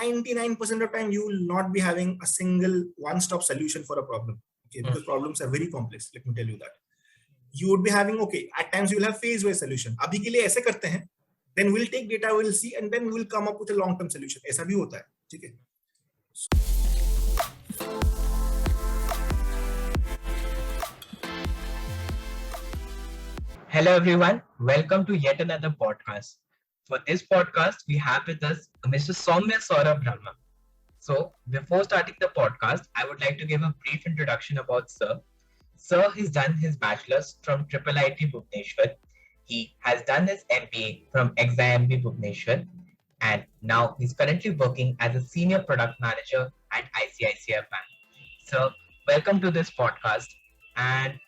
99% of time you will not be having a single one-stop solution for a problem. Okay, because problems are very complex. Let me tell you that. You would be having, okay, at times you will have phase-wise solution. अभी के लिए ऐसे करते हैं, then we'll take data, we'll see, and then we'll come up with a long-term solution. ऐसा भी होता है, ठीक है? Hello everyone, welcome to yet another podcast. For this podcast, we have with us Mr. Saumya Saurav Brahma. So, before starting the podcast, I would like to give a brief introduction about Sir. Sir has done his bachelor's from IIIT Bhubaneshwar. He has done his MBA from IIIT Bhubaneshwar, and now he's currently working as a senior product manager at ICICI Bank. So, welcome to this podcast, and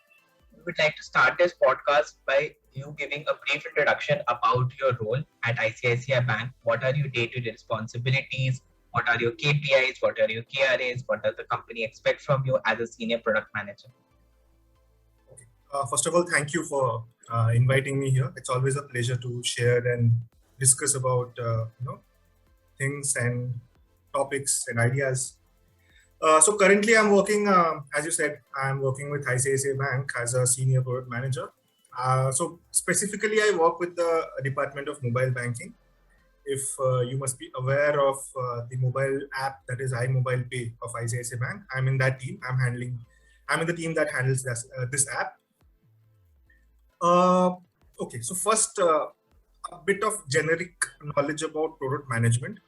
we would like to start this podcast by you giving a brief introduction about your role at ICICI Bank. What are your day-to-day responsibilities? What are your KPIs? What are your KRAs? What does the company expect from you as a senior product manager? First of all, thank you for inviting me here. It's always a pleasure to share and discuss about things and topics and ideas. So currently I'm working, as you said, I'm working with ICICI Bank as a senior product manager. So specifically, I work with the Department of Mobile Banking. If you must be aware of the mobile app that is iMobile Pay of ICICI Bank, I'm in that team. I'm in the team that handles this app. Okay, so first, a bit of generic knowledge about product management.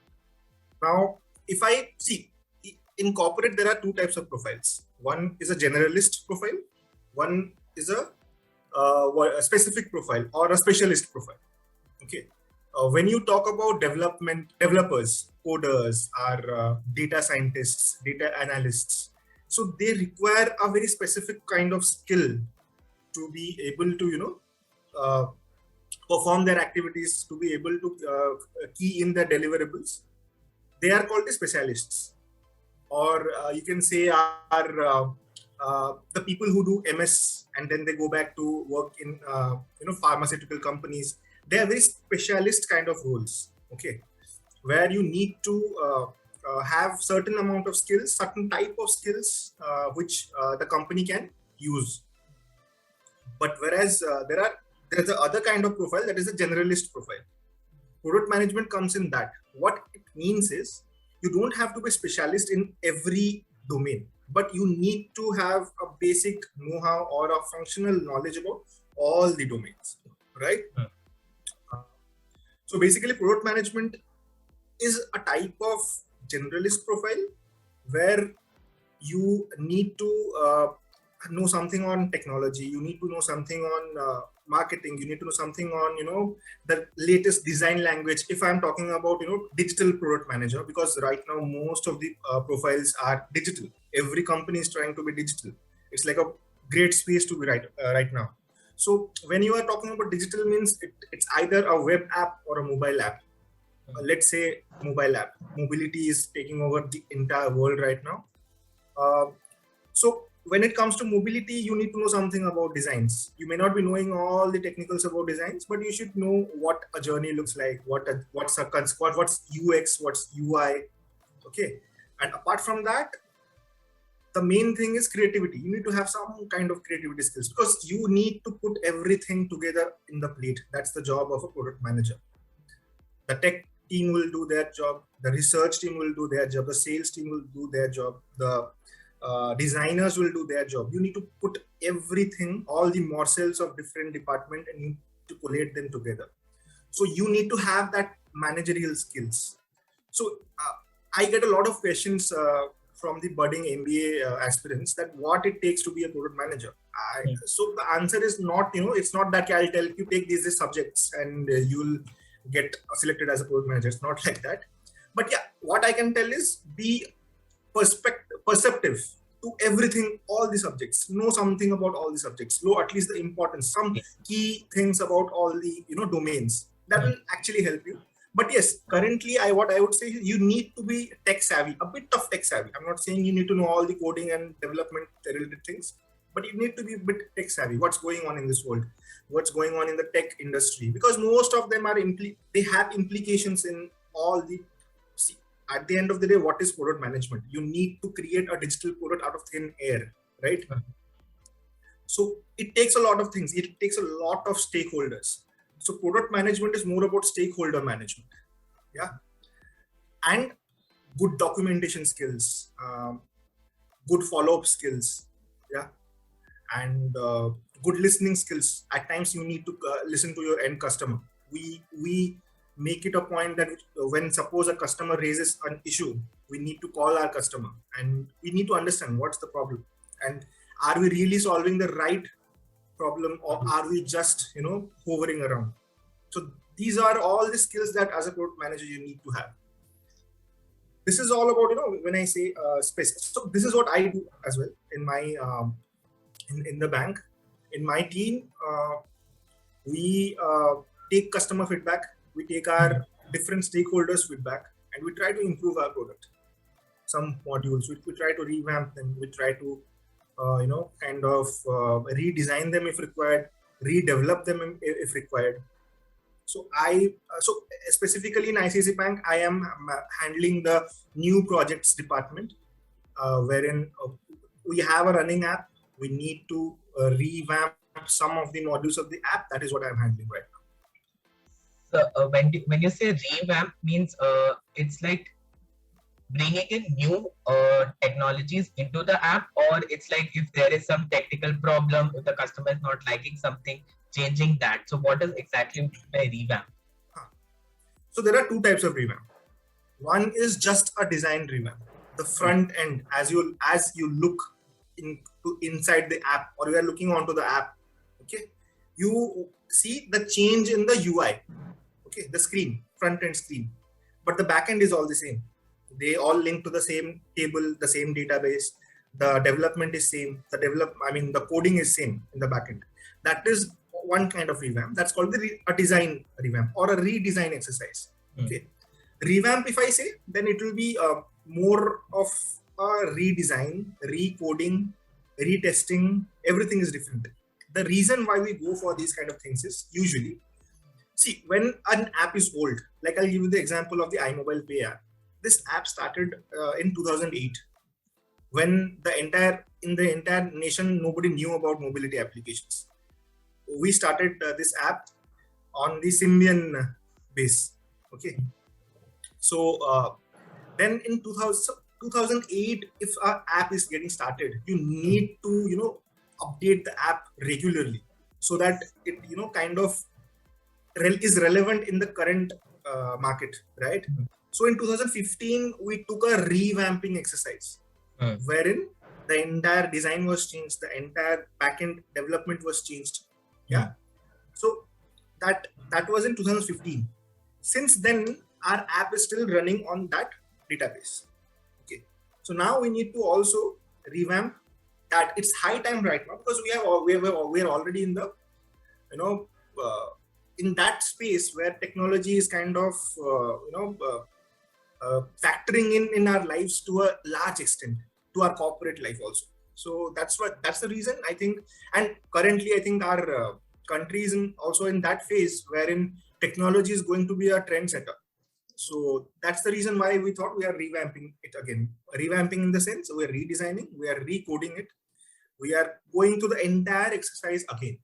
Now, if I see, in corporate, there are two types of profiles. One is a generalist profile. One is a specific profile or a specialist profile. Okay. When you talk about developers, coders, or data scientists, data analysts, so they require a very specific kind of skill to be able to, perform their activities, to be able to key in their deliverables. They are called the specialists. Or you can say are the people who do MS and then they go back to work in pharmaceutical companies. They are very specialist kind of roles, okay, where you need to have certain amount of skills, certain type of skills which the company can use. But whereas there's the other kind of profile that is a generalist profile. Product management comes in that. What it means is you don't have to be a specialist in every domain, but you need to have a basic know-how or a functional knowledge about all the domains, right? So basically, product management is a type of generalist profile where you need to know something on technology, you need to know something on marketing, you need to know something on the latest design language. If I'm talking about digital product manager, because right now most of the profiles are digital. Every company is trying to be digital. It's like a great space to be right now. So when you are talking about digital, means it's either a web app or a mobile app. Let's say mobile app. Mobility is taking over the entire world right now. So when it comes to mobility, you need to know something about designs. You may not be knowing all the technicals about designs, but you should know what a journey looks like, what's UX, what's UI. Okay. And apart from that, the main thing is creativity. You need to have some kind of creativity skills because you need to put everything together in the plate. That's the job of a product manager. The tech team will do their job. The research team will do their job. The sales team will do their job. The designers will do their job. You need to put everything, all the morsels of different departments, and you need to collate them together. So you need to have that managerial skills. So I get a lot of questions from the budding MBA aspirants that what it takes to be a product manager. So the answer is not, it's not that I'll tell you take these subjects and you'll get selected as a product manager. It's not like that. But yeah, what I can tell is be perceptive to everything, all the subjects, know something about all the subjects, know at least the importance, some key things about all the domains that will actually help you. But yes, currently what I would say is you need to be tech savvy, a bit of tech savvy. I'm not saying you need to know all the coding and development related things, but you need to be a bit tech savvy. What's going on in this world? What's going on in the tech industry? Because most of them are they have implications in all the at the end of the day, what is product management? You need to create a digital product out of thin air, right? So it takes a lot of things. It takes a lot of stakeholders. So product management is more about stakeholder management, yeah, and good documentation skills, good follow-up skills, yeah, and good listening skills. At times, you need to listen to your end customer. We make it a point that when suppose a customer raises an issue, we need to call our customer and we need to understand what's the problem and are we really solving the right problem or are we just hovering around. So these are all the skills that as a product manager you need to have. This is all about when I say space. So this is what I do as well in my in the bank. In my team, we take customer feedback, we take our different stakeholders feedback, and we try to improve our product. Some modules, we try to revamp them, we try to kind of redesign them if required, redevelop them if required. So so specifically in ICICI Bank, I am handling the new projects department, wherein we have a running app. We need to revamp some of the modules of the app. That is what I'm handling right now. So when you say revamp, means it's like bringing in new technologies into the app, or it's like if there is some technical problem, if the customer is not liking something, changing that. So what is exactly by revamp? So there are two types of revamp. One is just a design revamp. The front end, as you look inside the app or you are looking onto the app, okay, you see the change in the UI, okay, the screen, front end screen, but the back end is all the same. They all link to the same table, the same database. The development is same. The coding is same in the back end. That is one kind of revamp. That's called a design revamp or a redesign exercise. Okay, revamp, if I say, then it will be more of a redesign, recoding, retesting. Everything is different. The reason why we go for these kind of things is usually, see, when an app is old, like I'll give you the example of the iMobile Pay app. This app started in 2008 when in the entire nation, nobody knew about mobility applications. We started this app on the Symbian base. Okay. So then in 2008, if our app is getting started, you need to, update the app regularly so that it, kind of is relevant in the current market, right? So in 2015, we took a revamping exercise wherein the entire design was changed, the entire backend development was changed. Yeah. So that was in 2015. Since then, our app is still running on that database. Okay. So now we need to also revamp that. It's high time right now because we are already in the in that space where technology is kind of factoring in our lives to a large extent, to our corporate life also. So that's the reason I think, and currently I think our country is also in that phase wherein technology is going to be a trendsetter. So that's the reason why we thought we are revamping it again. Revamping in the sense we are redesigning, we are recoding it, we are going through the entire exercise again.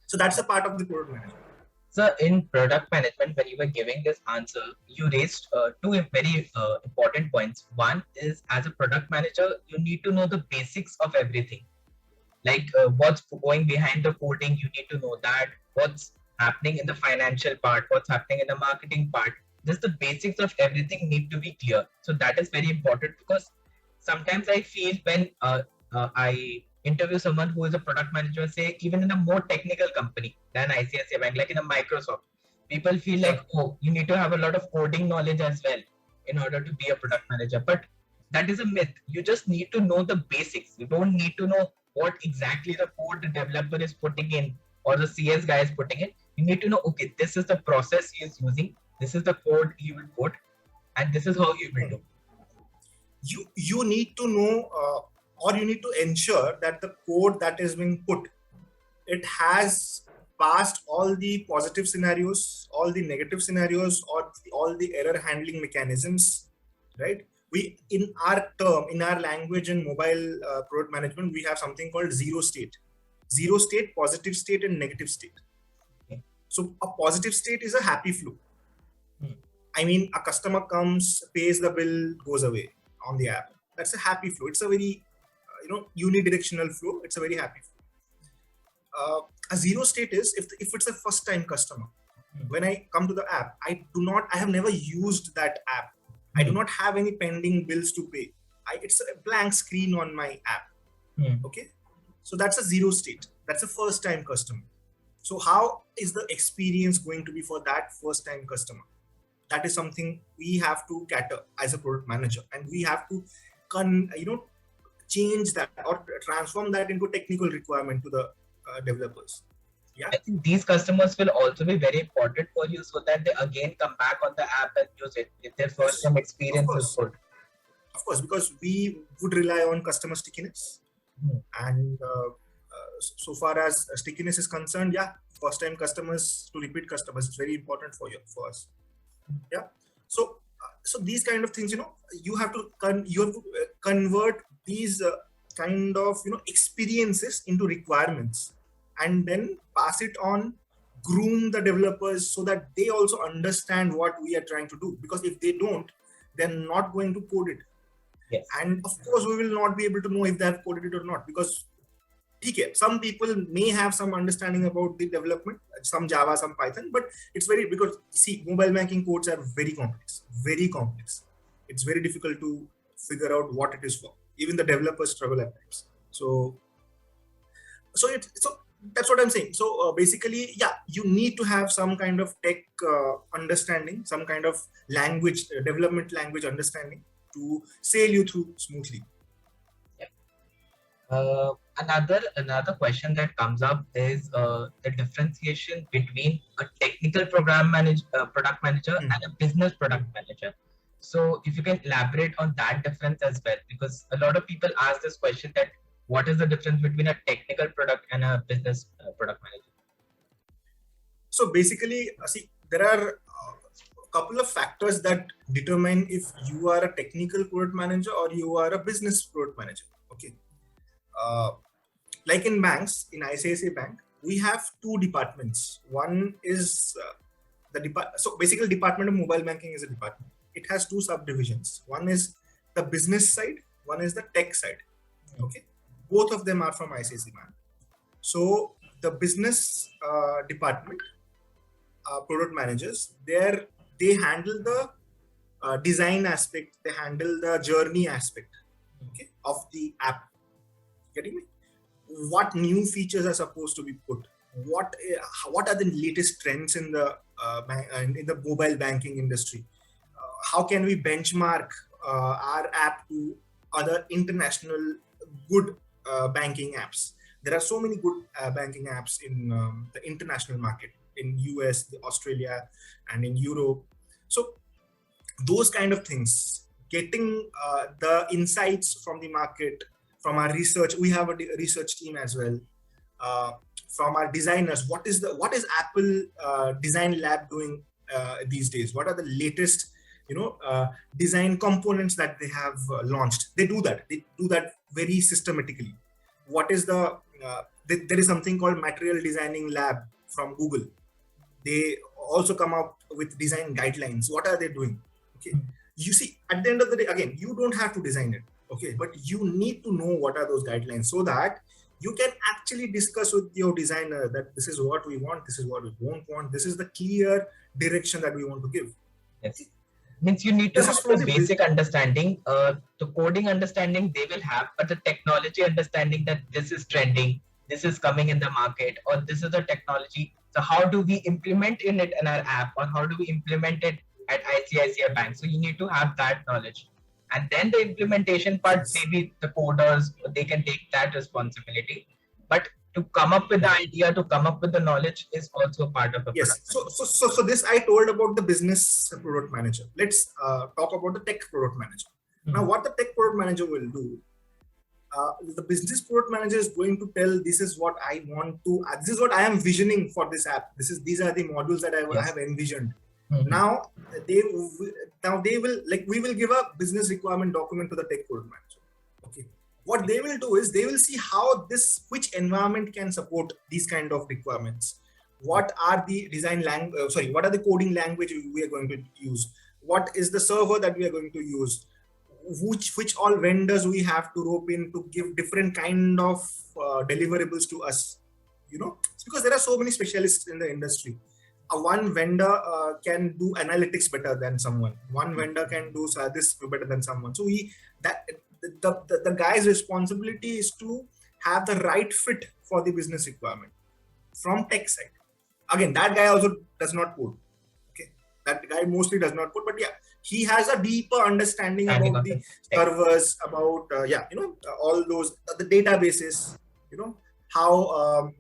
So that's a part of the product management. So in product management, when you were giving this answer, you raised two very important points. One is, as a product manager, you need to know the basics of everything. Like what's going behind the coding, you need to know that. What's happening in the financial part, what's happening in the marketing part. Just the basics of everything need to be clear. So that is very important because sometimes I feel when I interview someone who is a product manager, say even in a more technical company than ICICI Bank, like in a Microsoft, people feel like, oh, you need to have a lot of coding knowledge as well in order to be a product manager. But that is a myth. You just need to know the basics. You don't need to know what exactly the code the developer is putting in or the CS guy is putting in. You need to know, okay, this is the process he is using, this is the code he will put, and this is how you will do. You need to know or you need to ensure that the code that is being put, it has passed all the positive scenarios, all the negative scenarios, or all the error handling mechanisms, right? We, in our language in mobile product management, we have something called zero state, positive state, and negative state. Okay. So a positive state is a happy flow. Hmm. I mean, a customer comes, pays the bill, goes away on the app. That's a happy flow. It's a very unidirectional flow. It's a very happy flow. A zero state is if it's a first time customer. When I come to the app, I have never used that app. I do not have any pending bills to pay. It's a blank screen on my app. Okay. So that's a zero state. That's a first time customer. So how is the experience going to be for that first time customer? That is something we have to cater as a product manager, and we have to change that or transform that into technical requirement to the developers. Yeah, I think these customers will also be very important for you, so that they again come back on the app and use it if their first time experience is good. Of course, because we would rely on customer stickiness, and so far as stickiness is concerned, yeah, first time customers to repeat customers is very important for us. Yeah, so these kind of things, you have to convert these kind of experiences into requirements, and then pass it on, groom the developers so that they also understand what we are trying to do. Because if they don't, they're not going to code it. Yes. And of course, we will not be able to know if they have coded it or not, because some people may have some understanding about the development, some Java, some Python, but it's because see, mobile banking codes are very complex. It's very difficult to figure out what it is for. Even the developers struggle at times. So that's what I'm saying. So basically, yeah, you need to have some kind of tech understanding, some kind of language, development language understanding to sail you through smoothly. Another question that comes up is the differentiation between a technical product manager and a business product manager. So if you can elaborate on that difference as well, because a lot of people ask this question, that what is the difference between a technical product and a business product manager? So basically, see, there are a couple of factors that determine if you are a technical product manager or you are a business product manager. Okay. Like in banks, in ICICI Bank, we have two departments. One is so basically Department of Mobile Banking is a department. It has two subdivisions. One is the business side, one is the tech side. Okay. Both of them are from ICICI Bank. So the business department, product managers, they handle the design aspect, they handle the journey aspect, okay, of the app. Getting me? What new features are supposed to be put? What are the latest trends in the mobile banking industry? How can we benchmark our app to other international good banking apps? There are so many good banking apps in the international market, in US, Australia, and in Europe. So those kind of things, getting the insights from the market, from our research, we have a research team as well. From our designers, what is Apple Design Lab doing these days? What are the latest, design components that they have launched? They do that very systematically. What is there is something called Material Designing Lab from Google. They also come up with design guidelines. What are they doing? Okay, you see, at the end of the day, again, you don't have to design it. Okay, but you need to know what are those guidelines, so that you can actually discuss with your designer that this is what we want, this is what we won't want, this is the clear direction that we want to give. Yes. Means you need to have the basic understanding, the coding understanding they will have, but the technology understanding, that this is trending, this is coming in the market, or this is the technology. So how do we implement it in our app, or how do we implement it at ICICI Bank? So you need to have that knowledge. And then the implementation part, maybe the coders, they can take that responsibility. But to come up with the idea, to come up with the knowledge is also part of the product. So this I told about the business product manager. Let's talk about the tech product manager. Now, what the tech product manager will do, the business product manager is going to tell, this is what I want to, this is what I am visioning for this app. These are the modules that I have envisioned. Now they will, like, we will give a business requirement document to the tech product manager. Okay. What they will do is they will see how which environment can support these kind of requirements. What are the design language? What are the coding language we are going to use? What is the server that we are going to use? Which all vendors we have to rope in to give different kind of deliverables to us? It's because there are so many specialists in the industry. One vendor can do analytics better than someone. One vendor can do this better than someone. So the guy's responsibility is to have the right fit for the business requirement from tech side. Again, that guy also does not code. Okay, that guy mostly does not code, but yeah, he has a deeper understanding about the servers, about all those the databases. How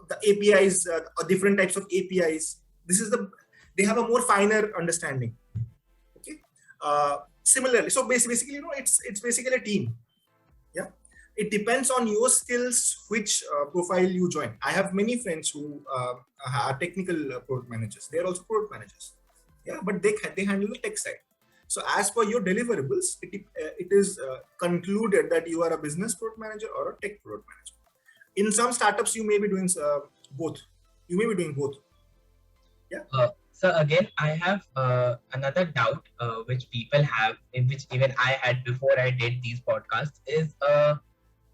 the APIs, different types of APIs. They have a more finer understanding. Okay. Similarly, so basically, it's basically a team. Yeah. It depends on your skills, which profile you join. I have many friends who are technical product managers. They are also product managers. Yeah, but they handle the tech side. So as per your deliverables, it is concluded that you are a business product manager or a tech product manager. In some startups, you may be doing both. You may be doing both. Yeah. So again, I have another doubt which people have, which even I had before I did these podcasts, is a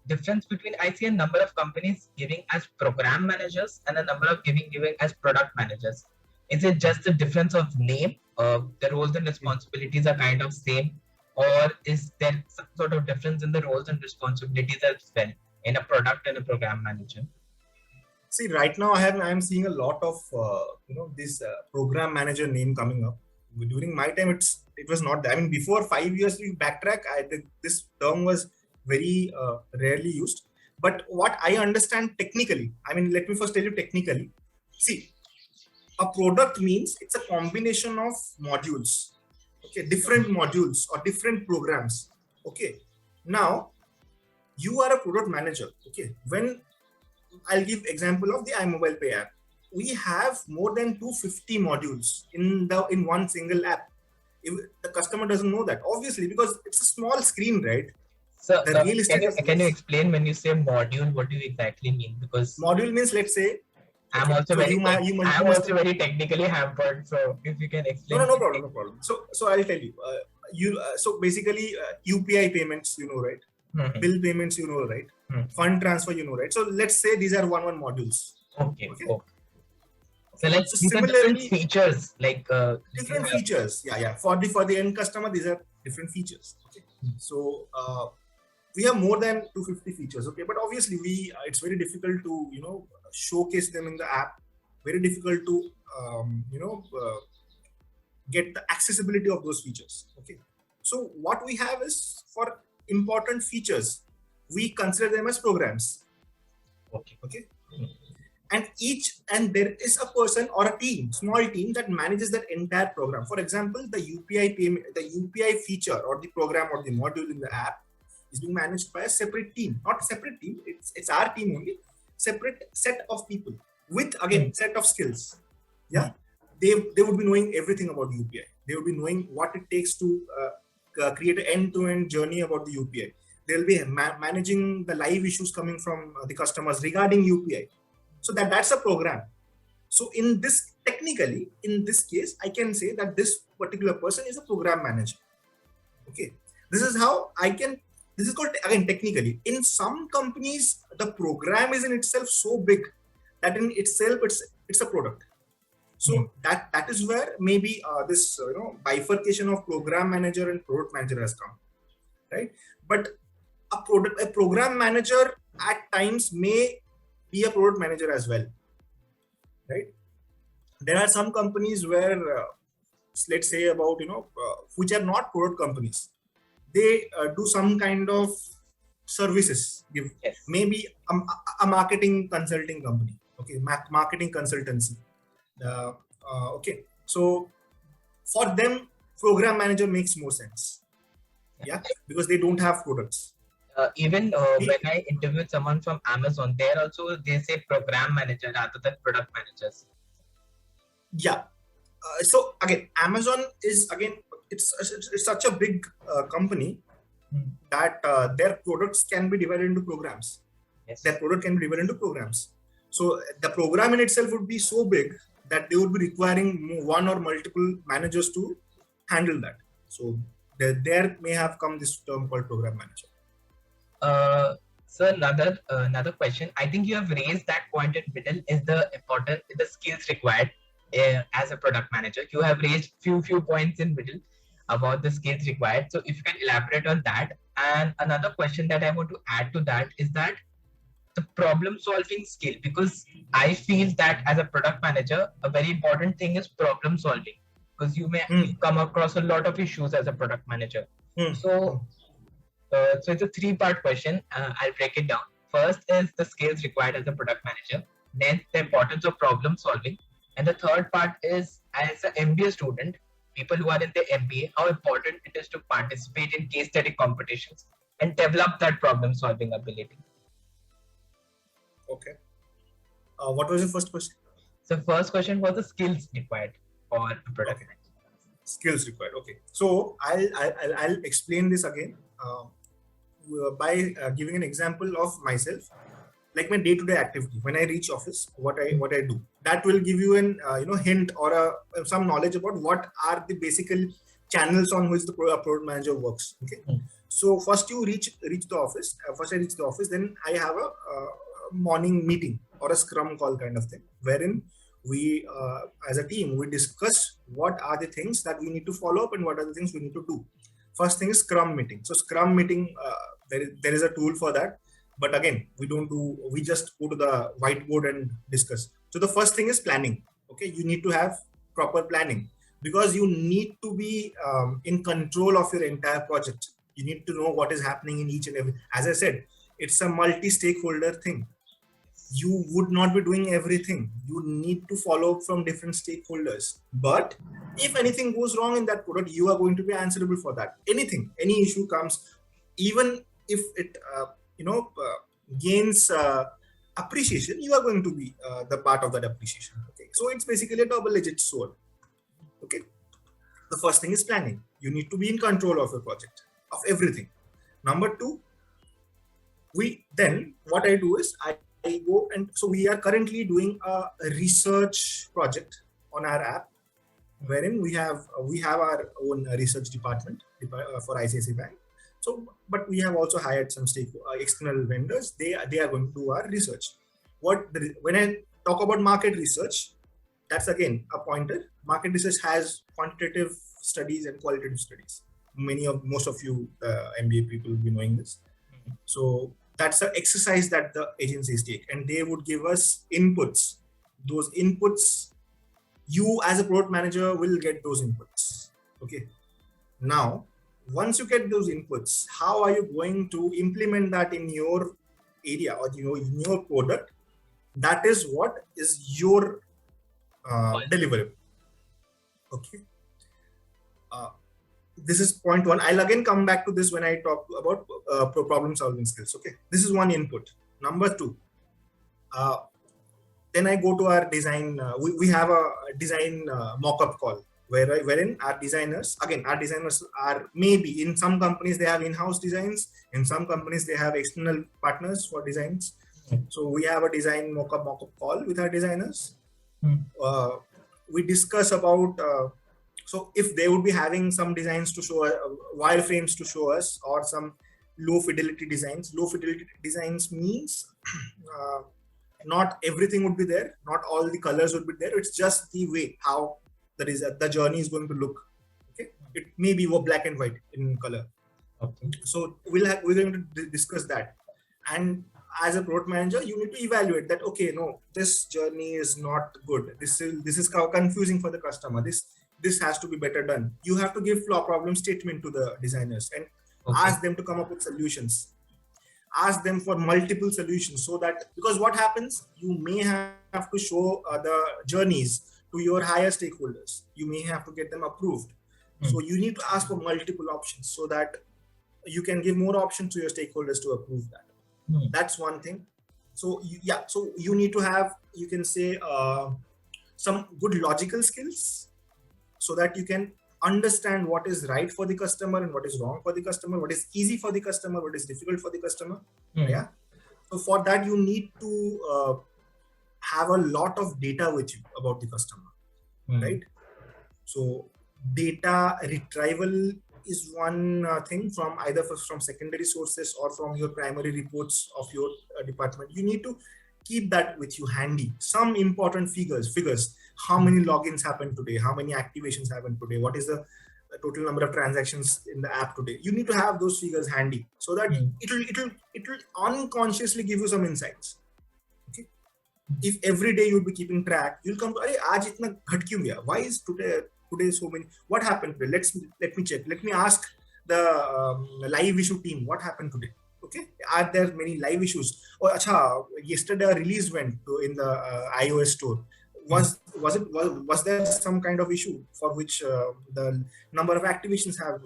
difference between, I see a number of companies giving as program managers and a number of giving as product managers. Is it just the difference of name? The roles and responsibilities are kind of same, or is there some sort of difference in the roles and responsibilities as well in a product and a program manager? See, right now I am seeing a lot of this program manager name coming up. During my time, it was not there. I mean, before 5 years, we backtrack. This term was very rarely used. But what I understand technically, I mean, let me first tell you technically. See, a product means it's a combination of modules. Okay, different modules or different programs. Okay, now you are a product manager. Okay, when I'll give example of the iMobile Pay app. We have more than 250 modules in one single app. If the customer doesn't know that, obviously, because it's a small screen, right? So can you explain when you say module, what do you exactly mean? Because module means, let's say, I'm also very technically hampered. So if you can explain. No problem. So I'll tell you. So basically, UPI payments, right? Mm-hmm. Bill payments, right? Mm-hmm. Fund transfer, right? So let's say these are one modules. Okay. So these are different features, like different features. Yeah. For the end customer, these are different features. Okay. Mm-hmm. So we have more than 250 features. Okay, but obviously it's very difficult to showcase them in the app. Very difficult to get the accessibility of those features. Okay. So what we have is, for important features, we consider them as programs. Okay. And there is a person or a small team that manages that entire program. For example, the UPI payment, the UPI feature or the program or the module in the app is being managed by a separate team. Not a separate team, it's our team only. Separate set of people with, again, set of skills. Yeah, they would be knowing everything about UPI. They would be knowing what it takes to create an end-to-end journey about the UPI. They'll be managing the live issues coming from the customers regarding UPI. So that's a program. So technically, in this case, I can say that this particular person is a program manager. Okay. This is called, again, technically. In some companies, the program is in itself so big that in itself it's a product. So that is where maybe this bifurcation of program manager and product manager has come, right? But a program manager at times may be a product manager as well, right? There are some companies where, let's say about which are not product companies. They do some kind of services. Maybe a marketing consulting company. Okay, marketing consultancy. Okay, so for them, program manager makes more sense. Yeah, because they don't have products. Even He- when I interviewed someone from Amazon, there also they say program manager rather than product managers. yeah. So again, Amazon is again it's such a big company Hmm. that their products can be divided into programs. Their Yes. product can be divided into programs. So the program in itself would be so big that they would be requiring one or multiple managers to handle that. So there may have come this term called program manager. Uh, so another question. I think you have raised that point in middle is the skills required as a product manager. You have raised few points in middle about the skills required. So if you can elaborate on that. And another question that I want to add to that is that the problem solving skill, because I feel that as a product manager, a very important thing is problem solving, because you may Hmm, come across a lot of issues as a product manager. hmm, hmm. So it's a three-part question. I'll break it down. First is the skills required as a product manager. Then the importance of problem solving. And the third part is as an MBA student, people who are in the MBA, how important it is to participate in case study competitions and develop that problem solving ability. Okay. What was your first question? So first question was the skills required for a product Okay. manager. Skills required. Okay. So I'll explain this again by giving an example of myself, like my day-to-day activity. When I reach office, what I do, that will give you an hint or some knowledge about what are the basic channels on which the product manager works. Okay. Hmm. So first you reach the office. First I reach the office, then I have a morning meeting or a scrum call kind of thing, wherein we as a team we discuss what are the things that we need to follow up and what are the things we need to do. First thing is scrum meeting. So scrum meeting, there is a tool for that, but again we just go to the whiteboard and discuss. So the first thing is planning. Okay, you need to have proper planning because you need to be in control of your entire project. You need to know what is happening in each and every, as I said, it's a multi-stakeholder thing. You would not be doing everything. You need to follow up from different stakeholders. But if anything goes wrong in that product, you are going to be answerable for that. Any issue comes, even if it gains appreciation, you are going to be the part of that appreciation. Okay, so it's basically a double-edged sword. Okay, the first thing is planning. You need to be in control of your project, of everything. Number two, what I do is I go, and so we are currently doing a research project on our app, wherein we have our own research department for ICICI Bank. So, but we have also hired some external vendors. They are going to do our research. When I talk about market research, that's again a pointer. Market research has quantitative studies and qualitative studies. Most of you MBA people will be knowing this. So that's the exercise that the agencies take, and they would give us inputs. Those inputs, you as a product manager will get those inputs. Okay. Now, once you get those inputs, how are you going to implement that in your area or in your product? That is what is your deliverable. Okay. Uh, this is point one. I'll again come back to this when I talk about problem solving skills. Okay, this is one input. Number two, uh, then I go to our design. We have a design mock-up call wherein our designers are, maybe in some companies they have in-house designs, in some companies they have external partners for designs. So we have a design mock-up call with our designers. We discuss about so if they would be having some designs to show, wireframes to show us, or some low fidelity designs. Low fidelity designs means not everything would be there, not all the colors would be there. It's just the way how the journey is going to look. Okay, it may be black and white in color. Okay. So we're going to discuss that, and as a product manager, you need to evaluate that. Okay, no, this journey is not good. This is confusing for the customer. This has to be better done. You have to give problem statement to the designers and ask them to come up with solutions. Ask them for multiple solutions, so that, because what happens, you may have to show the journeys to your higher stakeholders. You may have to get them approved. So you need to ask for multiple options, so that you can give more options to your stakeholders to approve that. That's one thing. So so you need to have, you can say, some good logical skills, so that you can understand what is right for the customer and what is wrong for the customer, what is easy for the customer, what is difficult for the customer. Yeah. So for that, you need to have a lot of data with you about the customer, right? So data retrieval is one thing, from either from secondary sources or from your primary reports of your department. You need to keep that with you handy. Some important figures, how many logins happened today, how many activations happened today, what is the total number of transactions in the app today. You need to have those figures handy, so that it will unconsciously give you some insights. Okay, if every day you'll be keeping track, you'll come to, "Arey, aaj itna ghat kyun gaya? Why is today so many? What happened today? Let me check. Let me ask the live issue team what happened today." Okay, are there many live issues? Oh, acha, yesterday a release went in the iOS store. Was there some kind of issue for which the number of activations have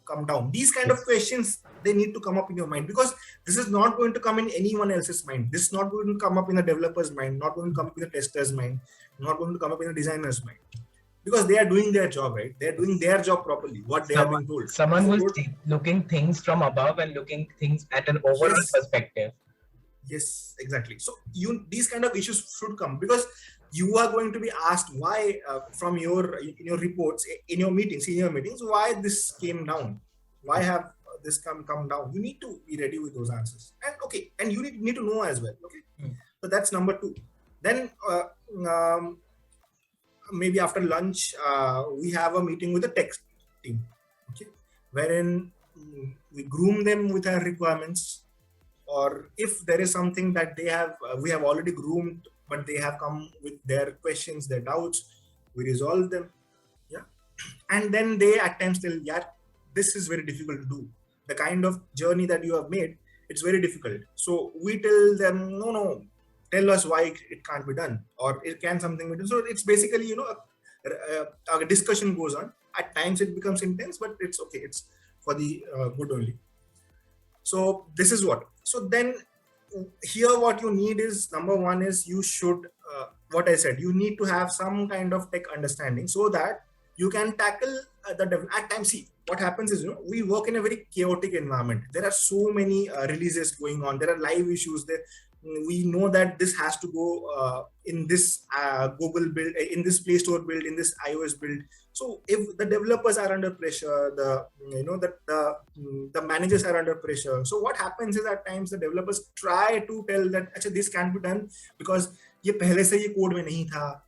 come down? These kind of questions, they need to come up in your mind, because this is not going to come in anyone else's mind. This is not going to come up in the developer's mind, not going to come up in the tester's mind, not going to come up in the designer's mind, because they are doing their job, right? They're doing their job properly, what they are being told. Someone who's looking things from above and looking things at an overall perspective. Yes, exactly. So these kind of issues should come, because you are going to be asked why from your reports, in your meetings, senior meetings, why this came down, why have this come down. You need to be ready with those answers, and you need to know as well. Okay, so that's number 2. Then maybe after lunch, we have a meeting with the tech team, okay, wherein we groom them with our requirements, or if there is something that we have already groomed, but they have come with their questions, their doubts, we resolve them. Yeah, and then they at times tell, "Yeah, this is very difficult to do. The kind of journey that you have made, it's very difficult." So we tell them, no, tell us why it can't be done, or it can something be done. So it's basically, a discussion goes on. At times it becomes intense, but it's okay. It's for the good only. So this is what. So then here what you need is, number 1 is, you should, what I said, you need to have some kind of tech understanding, so that you can tackle at times. See, what happens is, we work in a very chaotic environment. There are so many releases going on. There are live issues there. We know that this has to go in this Google build, in this Play Store build, in this iOS build. So if the developers are under pressure, the managers are under pressure. So what happens is, at times the developers try to tell that, "Achha, this can't be done because ये पहले से ये code में नहीं था,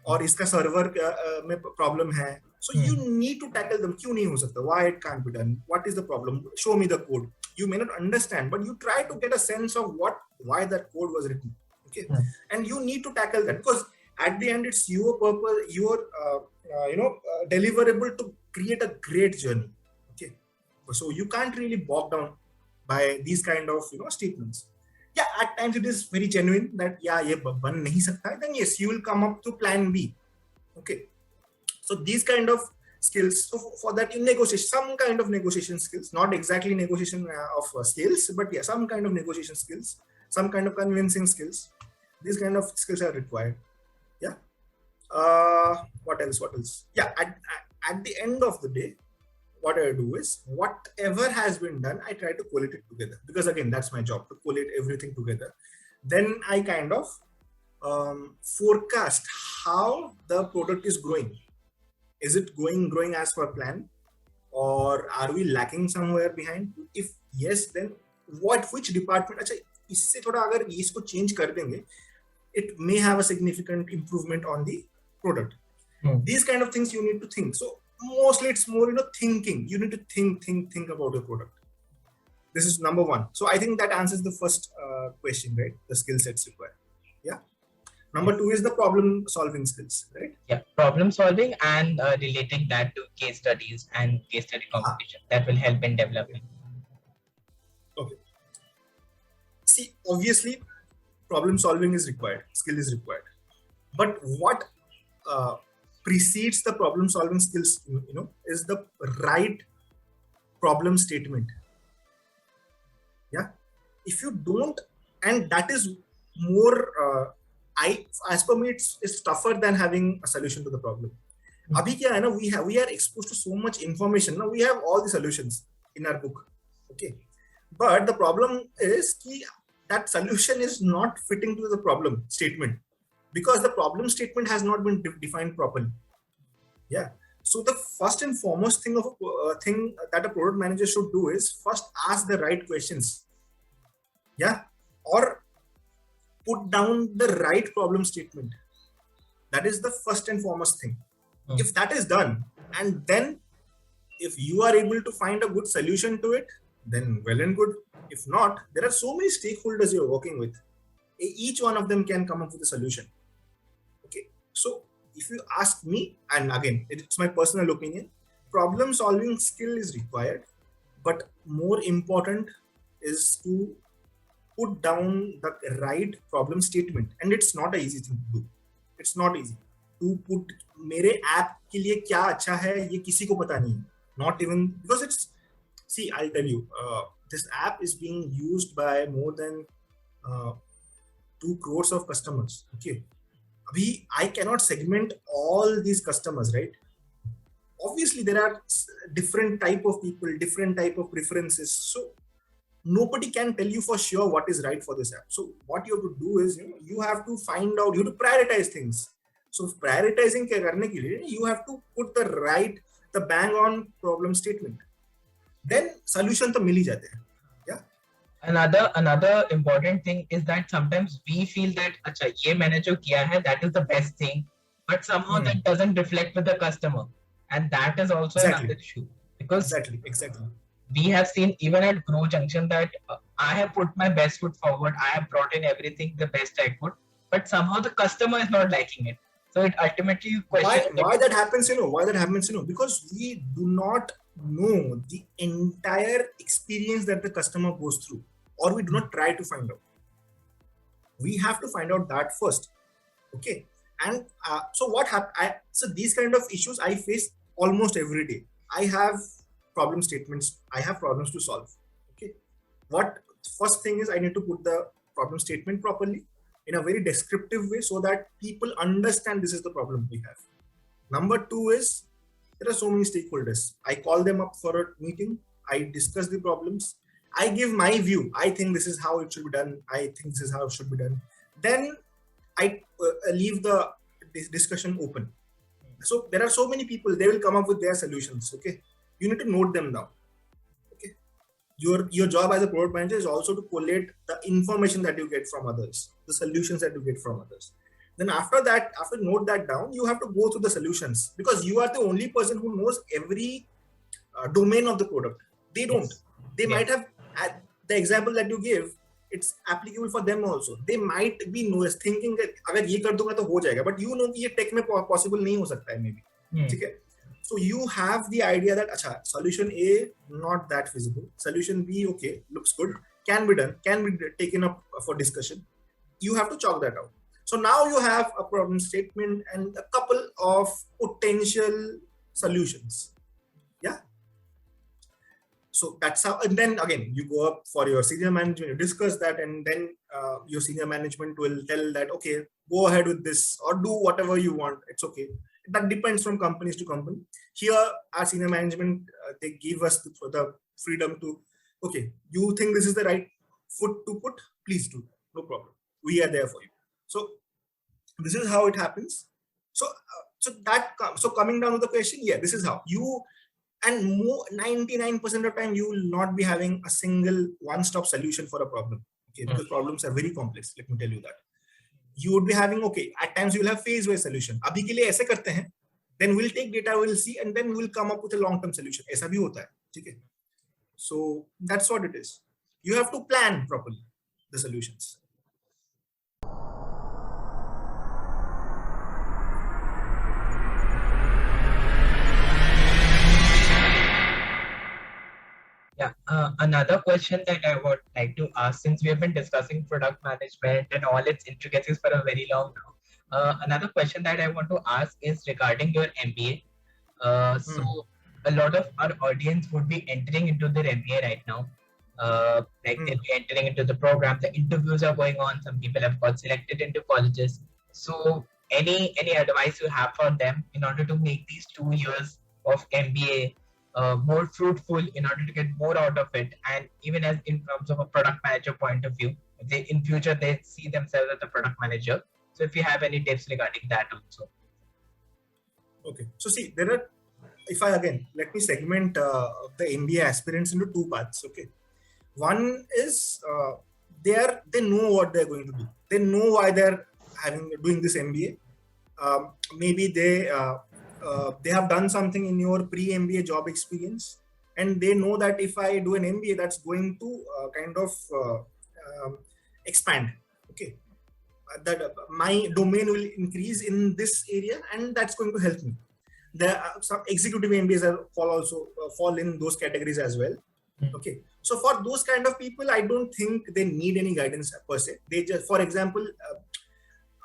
और इसका server में प्रॉब्लम है." So you need to tackle them. क्यों नहीं हो सकता? Why it can't be done? What is the problem? Show me the code. You may not understand, but you try to get a sense of why that code was written. Okay, and you need to tackle that, because at the end it's your purpose, your deliverable to create a great journey. Okay, so you can't really bog down by these kind of statements. Yeah, at times it is very genuine that ye ban nahi sakta, then yes, you will come up to plan B. Okay, so these kind of skills. So for that, you negotiate some kind of negotiation skills, not exactly negotiation of skills, but yeah, some kind of negotiation skills, some kind of convincing skills. These kind of skills are required. Yeah. What else? Yeah. At the end of the day, what I do is, whatever has been done, I try to collate it together, because again, that's my job, to collate everything together. Then I kind of forecast how the product is growing. Is it growing as per plan, or are we lacking somewhere behind? If yes, then which department? अच्छा, इससे थोड़ा अगर इसको change कर देंगे, it may have a significant improvement on the product. These kind of things you need to think. So mostly it's more thinking. You need to think about your product. This is number 1. So I think that answers the first question, right? The skill sets required. Yeah. Number 2 is the problem solving skills, right? Yeah, problem solving and relating that to case studies and case study competition. That will help in developing. Okay. See, obviously, problem solving is required, skill is required. But what precedes the problem solving skills, is the right problem statement. Yeah, if you don't, and that is more, I as per me, it's tougher than having a solution to the problem. Abhi kya hai na, we are exposed to so much information. Now we have all the solutions in our book. Okay, but the problem is ki that solution is not fitting to the problem statement, because the problem statement has not been defined properly. Yeah. So the first and foremost thing of thing that a product manager should do is first ask the right questions. Yeah, or put down the right problem statement. That is the first and foremost thing. If that is done, and then if you are able to find a good solution to it, then well and good. If not, there are so many stakeholders you're working with. Each one of them can come up with a solution. Okay, so if you ask me, and again, it's my personal opinion, problem solving skill is required, but more important is to put down the right problem statement. And it's not an easy thing to do. It's not easy to put मेरे app के लिए क्या अच्छा है ये किसी को पता नहीं है. Not even because it's, see, I'll tell you, this app is being used by more than 2 crores of customers. Okay, I cannot segment all these customers, right? Obviously there are different type of people, different type of preferences, so nobody can tell you for sure what is right for this app. So what you have to do is, you have to find out, you have to prioritize things. So prioritizing ke karne ke liye, you have to put the bang on problem statement, then solution to mil hi jate hain. Another important thing is that sometimes we feel that acha ye maine jo kiya hai, that is the best thing, but somehow that doesn't reflect with the customer, and that is also another issue, because exactly we have seen even at Grow Junction that I have put my best foot forward, I have brought in everything the best I could, but somehow the customer is not liking it. So it ultimately questions why that happens, because we do not know the entire experience that the customer goes through, or we do not try to find out. We have to find out that first. Okay, and so what happened? So these kind of issues I face almost every day. I have problem statements, I have problems to solve. Okay, what first thing is, I need to put the problem statement properly in a very descriptive way so that people understand this is the problem we have. Number 2 is, there are so many stakeholders. I call them up for a meeting, I discuss the problems, I give my view. I think this is how it should be done, I think this is how it should be done. Then I leave the discussion open. So there are so many people, they will come up with their solutions. Okay, you need to note them down. Okay, your job as a product manager is also to collate the information that you get from others, the solutions that you get from others. Then after note that down, you have to go through the solutions, because you are the only person who knows every domain of the product. They don't. They might have, the example that you gave, it's applicable for them also. They might be thinking that अगर ये कर दूंगा तो हो जाएगा, but you know कि ये tech में possible नहीं हो सकता है maybe. ठीक है? So you have the idea that अच्छा, solution A not that feasible, solution B okay, looks good, can be done, can be taken up for discussion. You have to chalk that out. So now you have a problem statement and a couple of potential solutions. Yeah. So that's how, and then again, you go up for your senior management, you discuss that, and then your senior management will tell that, okay, go ahead with this or do whatever you want. It's okay. That depends from companies to company. Here, our senior management, they give us the freedom to, okay, you think this is the right foot to put, please do, no problem. We are there for you. So this is how it happens. So coming down to the question, yeah, this is how you, and more 99% of the time you will not be having a single one-stop solution for a problem. Okay, because problems are very complex. Let me tell you that. You would be having, okay, at times you will have phase-wise solution. अभी के लिए ऐसे करते हैं, then we'll take data, we'll see, and then we'll come up with a long-term solution. ऐसा भी होता है, ठीक है? So that's what it is. You have to plan properly the solutions. Yeah, another question that I would like to ask, since we have been discussing product management and all its intricacies for a very long time, another question that I want to ask is regarding your MBA. So a lot of our audience would be entering into their MBA right now. Like Hmm. they'll be entering into the program. The interviews are going on. Some people have got selected into colleges. So any advice you have for them in order to make these 2 years of MBA more fruitful, in order to get more out of it, and even as in terms of a product manager point of view, they in future they see themselves as a product manager. So if you have any tips regarding that also. Okay. So see, there are, if I again, let me segment the MBA aspirants into two parts. Okay. One is they know what they're going to do. They know why they're doing this MBA. Maybe they have done something in your pre-MBA job experience, and they know that if I do an MBA, that's going to kind of um, expand. Okay, that my domain will increase in this area, and that's going to help me. There are some executive MBAs fall in those categories as well. Okay, so for those kind of people, I don't think they need any guidance per se. They just, for example,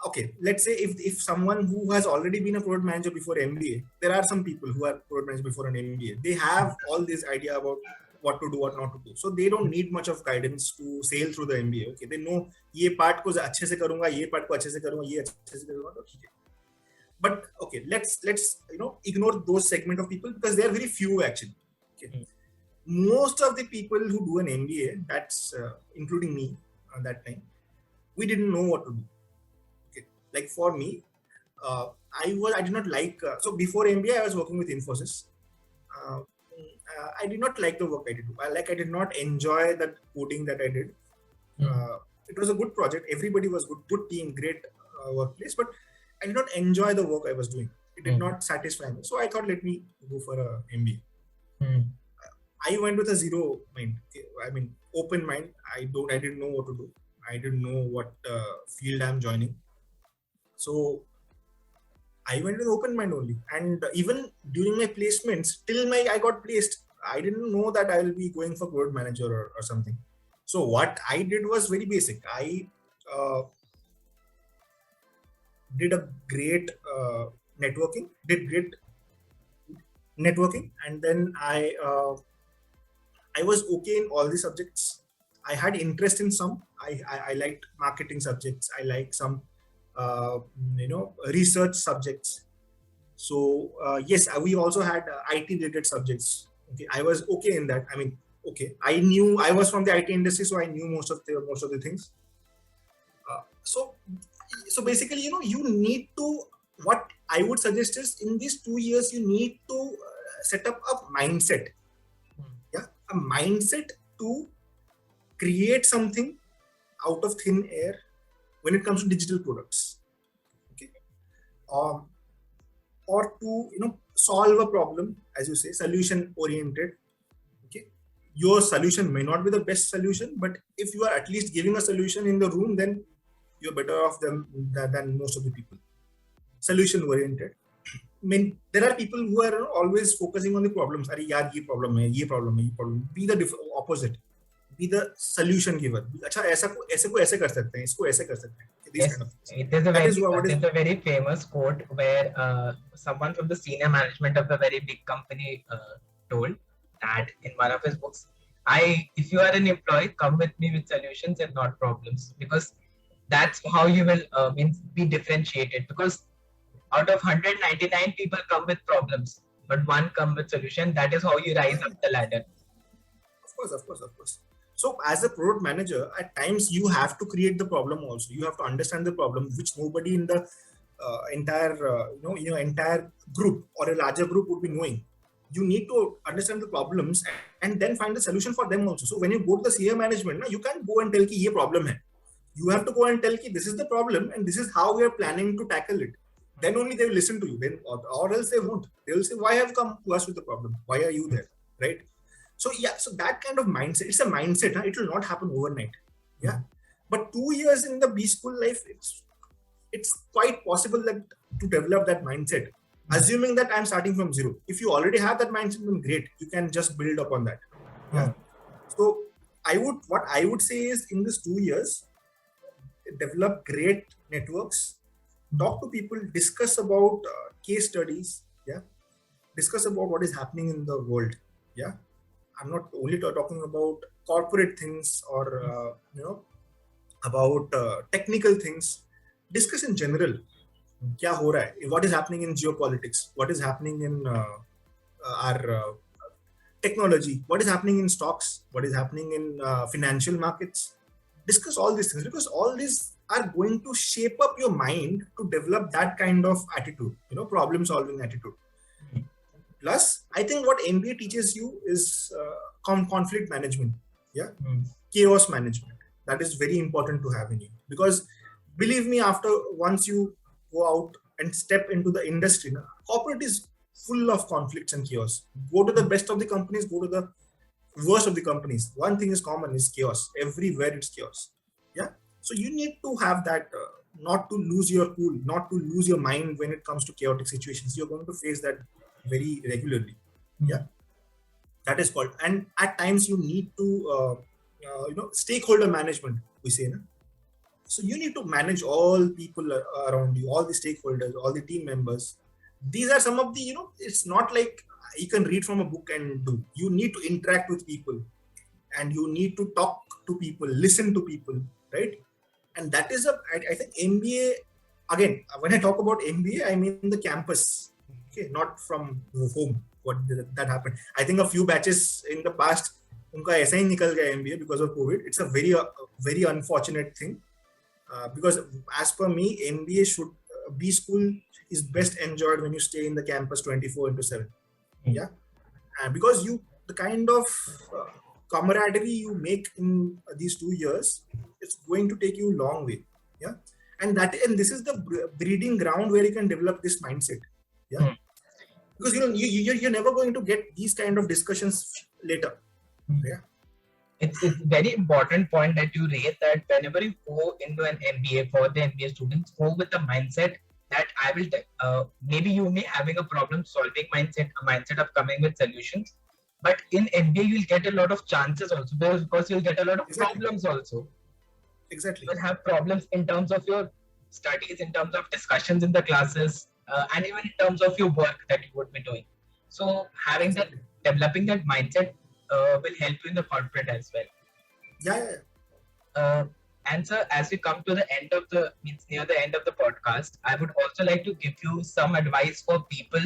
okay, let's say if someone who has already been a product manager before MBA, there are some people who are product managers before an MBA. They have all this idea about what to do, what not to do. So they don't need much of guidance to sail through the MBA. Okay, they know ये part को अच्छे से करूँगा, ये part को अच्छे से करूँगा, ये अच्छे से करूँगा, तो ठीक है. But okay, let's ignore those segment of people because they are very few actually. Okay. Most of the people who do an MBA, that's including me at that time, we didn't know what to do. Okay. Like for me, I did not like, so before MBA I was working with Infosys. I did not like the work I did. I did not enjoy that coding that I did. It was a good project. Everybody was good team, great workplace, but I did not enjoy the work I was doing. It did not satisfy me. So I thought, let me go for a MBA. I went with a zero mind. I mean, open mind. I didn't know what to do. I didn't know what field I'm joining. So I went with open mind only. And even during my placements, till I got placed, I didn't know that I will be going for product manager or something. So what I did was very basic. I did a great networking, and then I was okay in all the subjects. I had interest in some. I liked marketing subjects. I liked some research subjects. So yes, we also had IT related subjects. Okay, I was okay in that. I mean, okay, I knew I was from the IT industry, so I knew most of the things. So basically, you need to. What I would suggest is, in these 2 years, you need to set up a mindset. Yeah, a mindset to create something out of thin air when it comes to digital products. Okay, or to solve a problem, as you say, solution oriented. Okay, your solution may not be the best solution, but if you are at least giving a solution in the room, then you're better off than most of the people. Solution oriented. I mean, there are people who are always focusing on the problems. अरे यार ये problem है, ये problem है, ये problem. Be the opposite. Be the solution giver. अच्छा ऐसे को ऐसे कर सकते हैं, इसको ऐसे कर सकते हैं. These Yes, kind of things. there's a very famous quote where someone from the senior management of a very big company told that in one of his books, if you are an employee, come with me with solutions and not problems, because that's how you will be differentiated. Because out of 199 people come with problems, but one come with solution. That is how you rise up the ladder. Of course. So as a product manager, at times you have to create the problem also. You have to understand the problem, which nobody in the entire group or a larger group would be knowing. You need to understand the problems and then find a solution for them also. So when you go to the senior management, you can't go and tell ki ye problem hai. You have to go and tell ki this is the problem and this is how we are planning to tackle it. Then only they will listen to you. Then or else they won't. They will say, why have you come to us with the problem? Why are you there? Right? So yeah, so that kind of mindset, it's a mindset. Huh? It will not happen overnight. Yeah. But 2 years in the B school life, it's quite possible that to develop that mindset. Assuming that I'm starting from zero. If you already have that mindset, then great. You can just build upon that. Yeah. So what I would say is, in this 2 years, develop great networks, talk to people, discuss about case studies, yeah, discuss about what is happening in the world. Yeah, I'm not only talking about corporate things or about technical things. Discuss in general. क्या हो रहा है? What is happening in geopolitics? What is happening in our technology? What is happening in stocks? What is happening in financial markets? Discuss all these things, because all these are going to shape up your mind to develop that kind of attitude, problem solving attitude. Plus, I think what MBA teaches you is conflict management, chaos management. That is very important to have in you, because believe me, once you go out and step into the industry, corporate is full of conflicts and chaos. Go to the best of the companies, go to the worst of the companies. One thing is common, is chaos. Everywhere it's chaos. Yeah. So you need to have that, not to lose your cool, not to lose your mind when it comes to chaotic situations. You're going to face that very regularly. Yeah. That is called. And at times you need to, stakeholder management, we say. So you need to manage all people around you, all the stakeholders, all the team members. These are some of the, it's not like you can read from a book and do. You need to interact with people, and you need to talk to people, listen to people, right? And that is I think MBA, again, when I talk about MBA, I mean the campus, okay, not from home. What that happened. I think a few batches in the past, unka aisa hi nikal gaya MBA because of COVID. It's a very unfortunate thing. Because as per me, MBA should B school is best enjoyed when you stay in the campus 24/7. Yeah, and because the kind of camaraderie you make in these 2 years, it's going to take you a long way. Yeah, and this is the breeding ground where you can develop this mindset. Yeah, because you're never going to get these kind of discussions later. Yeah. It's a very important point that you raise, that whenever you go into an MBA, for the MBA students, go with the mindset that I will, maybe you may having a problem solving mindset, a mindset of coming with solutions. But in MBA, you'll get a lot of chances also, because you'll get a lot of problems also. Exactly. You'll have problems in terms of your studies, in terms of discussions in the classes, and even in terms of your work that you would be doing. So having developing that mindset will help you in the corporate as well. Yeah. And sir, as we come to the end of near the end of the podcast, I would also like to give you some advice for people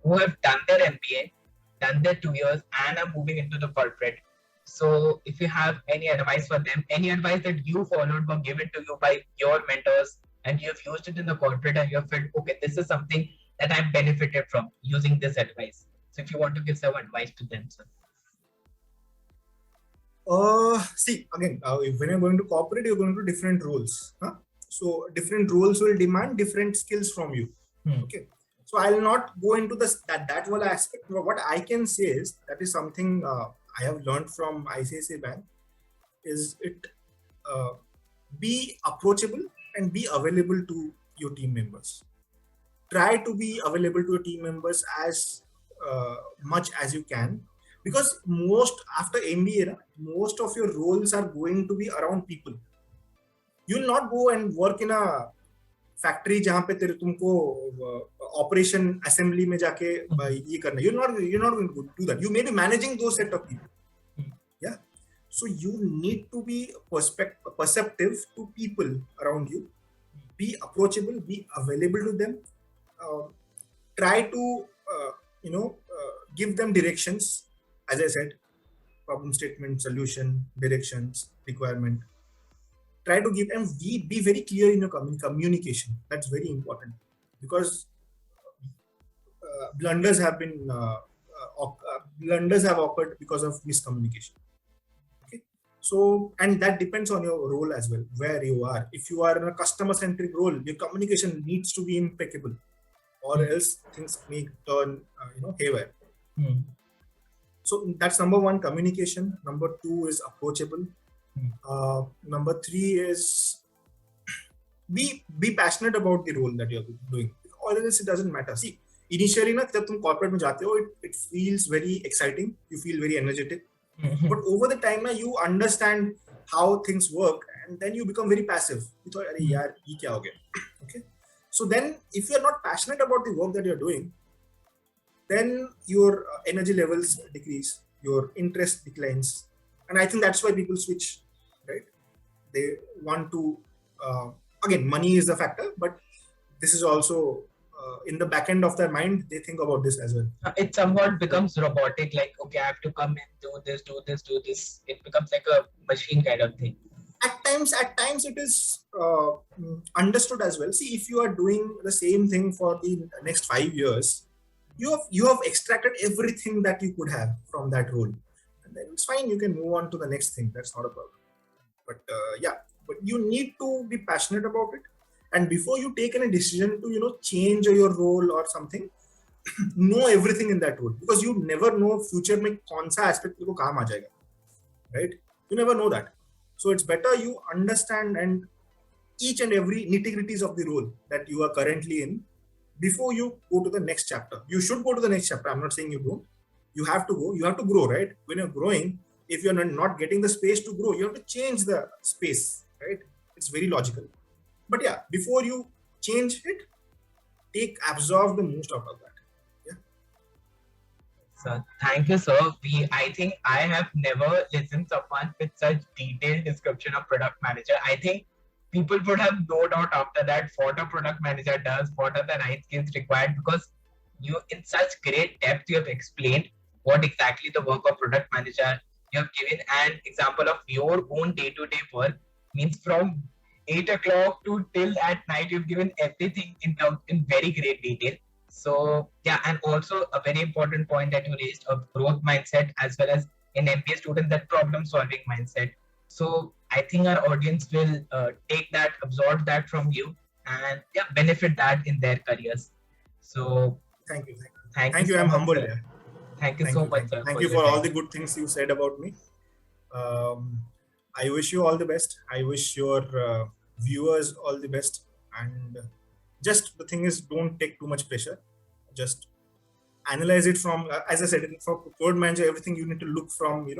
who have done their MBA, done their 2 years, and are moving into the corporate. So if you have any advice for them, any advice that you followed were given to you by your mentors, and you have used it in the corporate, and you have felt, okay, this is something that I've benefited from using this advice. So if you want to give some advice to them, sir. See, again, when you're going to corporate, you're going to different roles. So different roles will demand different skills from you. Okay. So I'll not go into that whole aspect. What I can say is, that is something I have learned from ICICI Bank, is be approachable and be available to your team members. Try to be available to your team members as much as you can. Because after MBA, most of your roles are going to be around people. You will not go and work in a factory जहाँ पे तुमको operation assembly में जाके ये करना. You're not going to do that. You may be managing those set of people. Yeah. So you need to be perceptive to people around you. Be approachable. Be available to them. Try to give them directions. As I said, problem statement, solution, directions, requirement. Try to give, and be very clear in your communication. That's very important, because blunders have occurred because of miscommunication. Okay, so, and that depends on your role as well, where you are. If you are in a customer-centric role, your communication needs to be impeccable, or else things may turn, haywire. So that's number one, communication. Number two is approachable. Number three is be passionate about the role that you're doing, or else it doesn't matter. See, initially, जब तुम corporate में जाते हो, it feels very exciting. You feel very energetic. But over the time, you understand how things work, and then you become very passive. You thought, "अरे यार, ये क्या हो गया?" Okay. So then, if you're not passionate about the work that you're doing, then your energy levels decrease, your interest declines, And I think that's why people switch, right? They want to, again, money is the factor, but this is also in the back end of their mind, they think about this as well. It somewhat becomes robotic, like, okay, I have to come in, do this, do this, do this. It becomes like a machine kind of thing. At times it is understood as well. See, if you are doing the same thing for the next 5 years, you have extracted everything that you could have from that role, and then it's fine. You can move on to the next thing. That's not a problem. But but you need to be passionate about it. And before you take any decision to change your role or something, know everything in that role, because you never know future में कौन सा aspect तेरे को काम आ जाएगा, right? You never know that. So it's better you understand and each and every nitty-gritties of the role that you are currently in before you go to the next chapter. You should go to the next chapter. I'm not saying you don't. You have to go. You have to grow, right? When you're growing, if you're not getting the space to grow, you have to change the space, right? It's very logical. But yeah, before you change it, absorb the most out of that. Yeah. So thank you, sir. I think I have never listened to someone with such detailed description of product manager. I think people would have no doubt after that what a product manager does, what are the right skills required, because you, in such great depth, you have explained what exactly the work of product manager. You have given an example of your own day-to-day work, means from 8 o'clock to till at night. You've given everything in very great detail. So yeah, and also a very important point that you raised, of growth mindset, as well as in MBA students, that problem solving mindset. So I think our audience will take that, absorb that from you, and yeah, benefit that in their careers. So thank you. Thank you. I'm So humbled. much, sir. Thank you so much, sir. Thank you for all the good things you said about me. I wish you all the best. I wish your viewers all the best. And just the thing is, don't take too much pressure. Just analyze it from, as I said, for code manager, everything you need to look from,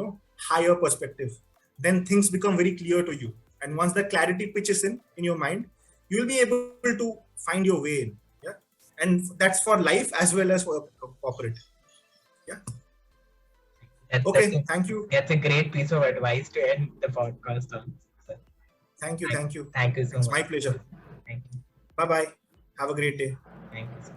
higher perspective. Then things become very clear to you. And once the clarity pitches in your mind, you will be able to find your way in. Yeah. And that's for life as well as for corporate. Yeah. Thank you. That's a great piece of advice to end the podcast on, sir. Thank you. Thank you so much. It's my pleasure. Thank you. Bye-bye. Have a great day. Thank you, sir.